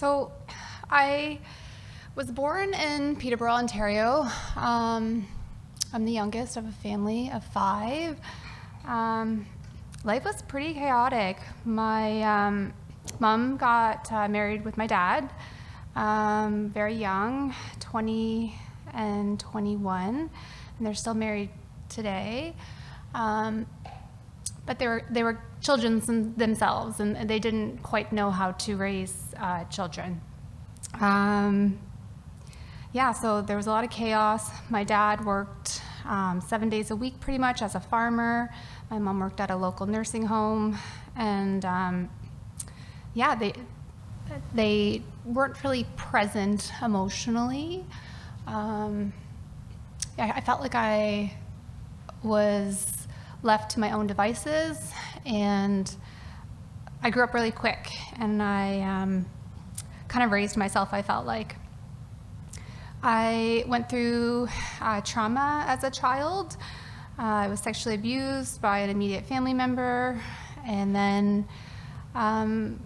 So I was born in Peterborough, Ontario. I'm the youngest of a family of 5. Life was pretty chaotic. My mom got married with my dad very young, 20 and 21, and they're still married today. But they were children themselves, and they didn't quite know how to raise children. So there was a lot of chaos. My dad worked 7 days a week pretty much as a farmer. My mom worked at a local nursing home, and they weren't really present emotionally. I felt like I was left to my own devices, and I grew up really quick, and I kind of raised myself, I felt like. I went through trauma as a child. I was sexually abused by an immediate family member, and then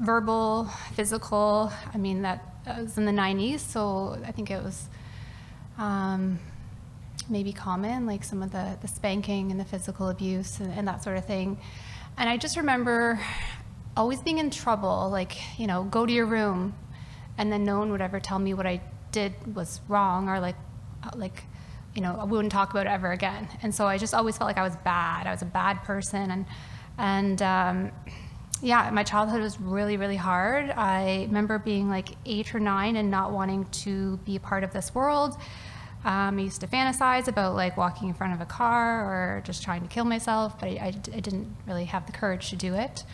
verbal, physical. I mean, that was in the 90s, so I think it was maybe common, like some of the spanking and the physical abuse and that sort of thing. And I just remember always being in trouble, like, go to your room, and then no one would ever tell me what I did was wrong, or like I wouldn't talk about it ever again. And so I just always felt like I was bad. I was a bad person, and my childhood was really, really hard. I remember being like 8 or 9 and not wanting to be a part of this world. I used to fantasize about like walking in front of a car or just trying to kill myself, but I didn't really have the courage to do it.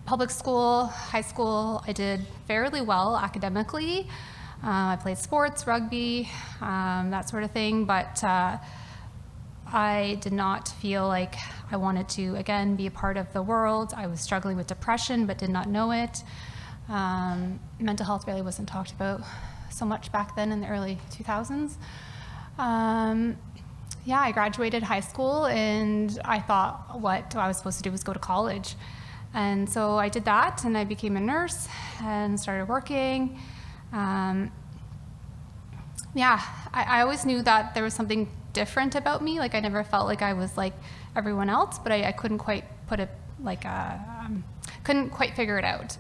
Public school, high school, I did fairly well academically. I played sports, rugby, that sort of thing, but I did not feel like I wanted to, again, be a part of the world. I was struggling with depression, but did not know it. Mental health really wasn't talked about so much back then in the early 2000s. I graduated high school, and I thought what I was supposed to do was go to college. And so I did that, and I became a nurse and started working. I always knew that there was something different about me. Like, I never felt like I was like everyone else, but I couldn't quite put it, couldn't quite figure it out.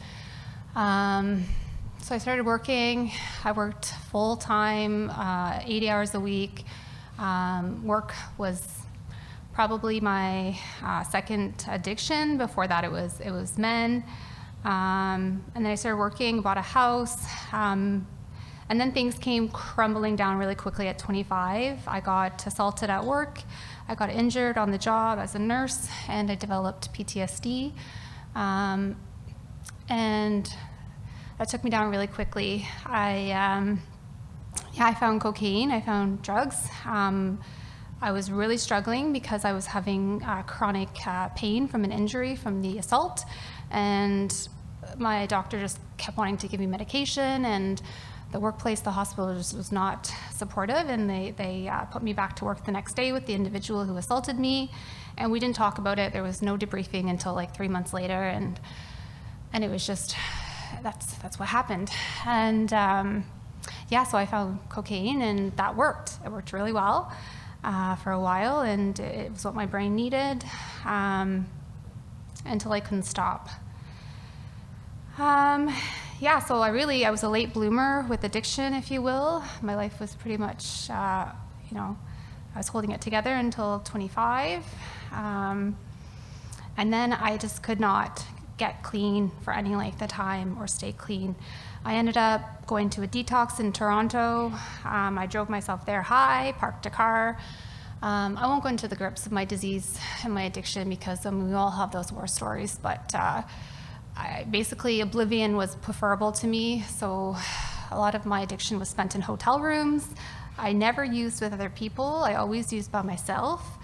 So I started working. I worked full-time, 80 hours a week. Work was probably my second addiction. Before that, it was men. And then I started working, bought a house, and then things came crumbling down really quickly at 25. I got assaulted at work. I got injured on the job as a nurse, and I developed PTSD. And that took me down really quickly. I found cocaine. I found drugs. I was really struggling because I was having chronic pain from an injury from the assault, and my doctor just kept wanting to give me medication, and the workplace, the hospital just was not supportive, and they put me back to work the next day with the individual who assaulted me, and we didn't talk about it. There was no debriefing until like 3 months later, and it was just, that's what happened. And so I found cocaine, and that worked. It worked really well for a while, and it was what my brain needed until I couldn't stop. So I was a late bloomer with addiction, if you will. My life was pretty much, I was holding it together until 25. And then I just could not get clean for any length of time or stay clean. I ended up going to a detox in Toronto. I drove myself there high, parked a car. I won't go into the grips of my disease and my addiction because we all have those war stories, but basically oblivion was preferable to me, so a lot of my addiction was spent in hotel rooms. I never used with other people. I always used by myself.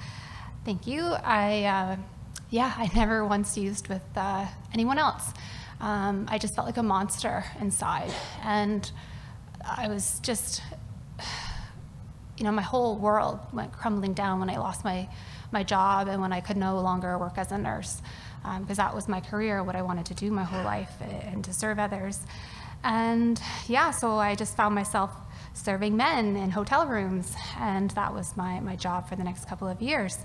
Thank you. I never once used with anyone else. I just felt like a monster inside, and I was just, my whole world went crumbling down when I lost my job and when I could no longer work as a nurse. because that was my career, what I wanted to do my whole life, and to serve others. And yeah, so I just found myself serving men in hotel rooms, and that was my job for the next couple of years.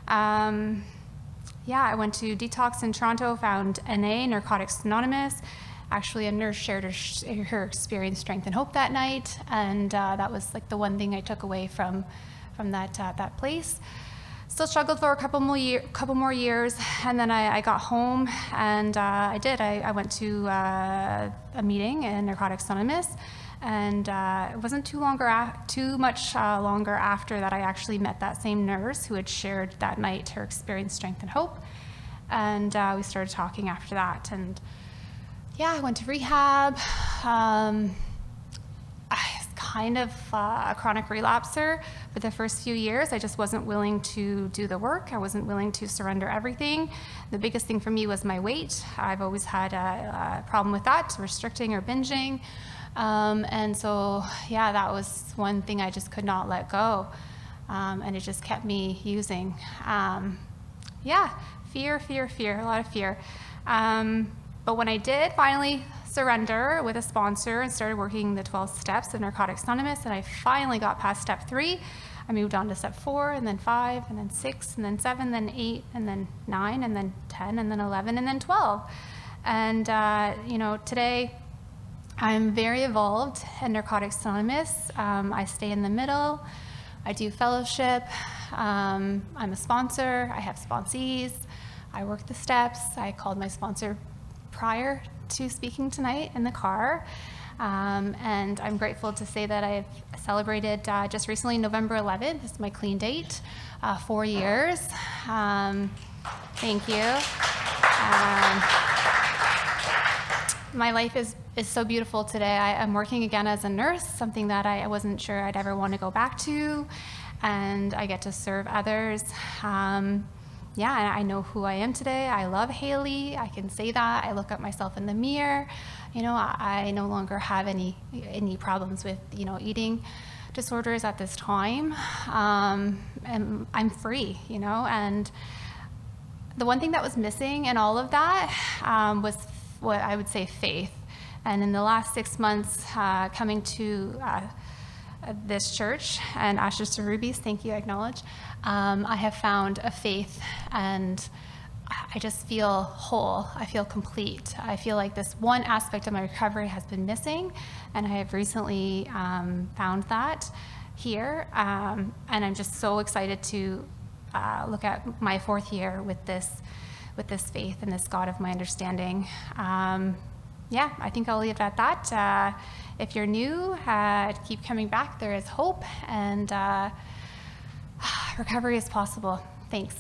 Yeah, I went to detox in Toronto, found NA, Narcotics Anonymous. Actually, a nurse shared her experience, strength, and hope that night, and that was like the one thing I took away from that place. Still struggled for a couple more years, and then I got home, and I went to a meeting in Narcotics Anonymous, and it wasn't too much longer after that I actually met that same nurse who had shared that night her experience, strength, and hope, and we started talking after that. And yeah, I went to rehab. I was kind of a chronic relapser for the first few years. I just wasn't willing to do the work. I wasn't willing to surrender everything. The biggest thing for me was my weight. I've always had a problem with that, restricting or binging. And so, yeah, that was one thing I just could not let go. And it just kept me using. Yeah, fear, a lot of fear. But when I did finally surrender with a sponsor and started working the 12 steps of Narcotics Anonymous, and I finally got past step 3, I moved on to step 4, and then 5, and then 6, and then 7, then 8, and then 9, and then 10, and then 11, and then 12. And, today I'm very involved in Narcotics Anonymous. I stay in the middle. I do fellowship. I'm a sponsor. I have sponsees. I work the steps. I called my sponsor prior to speaking tonight in the car, and I'm grateful to say that I've celebrated just recently, November 11th. This is my clean date, 4 years. Thank you. My life is so beautiful today. I'm working again as a nurse, something that I wasn't sure I'd ever want to go back to, and I get to serve others. Yeah, and I know who I am today. I love Halley. I can say that. I look at myself in the mirror. I no longer have any problems with, eating disorders at this time. And I'm free, and the one thing that was missing in all of that was what I would say faith. And in the last 6 months, coming to this church, and Ashes to Rubies, thank you, I acknowledge, I have found a faith, and I just feel whole. I feel complete. I feel like this one aspect of my recovery has been missing, and I have recently found that here, and I'm just so excited to look at my 4th year with this faith and this God of my understanding. Yeah, I think I'll leave it at that. If you're new, keep coming back. There is hope, and recovery is possible. Thanks.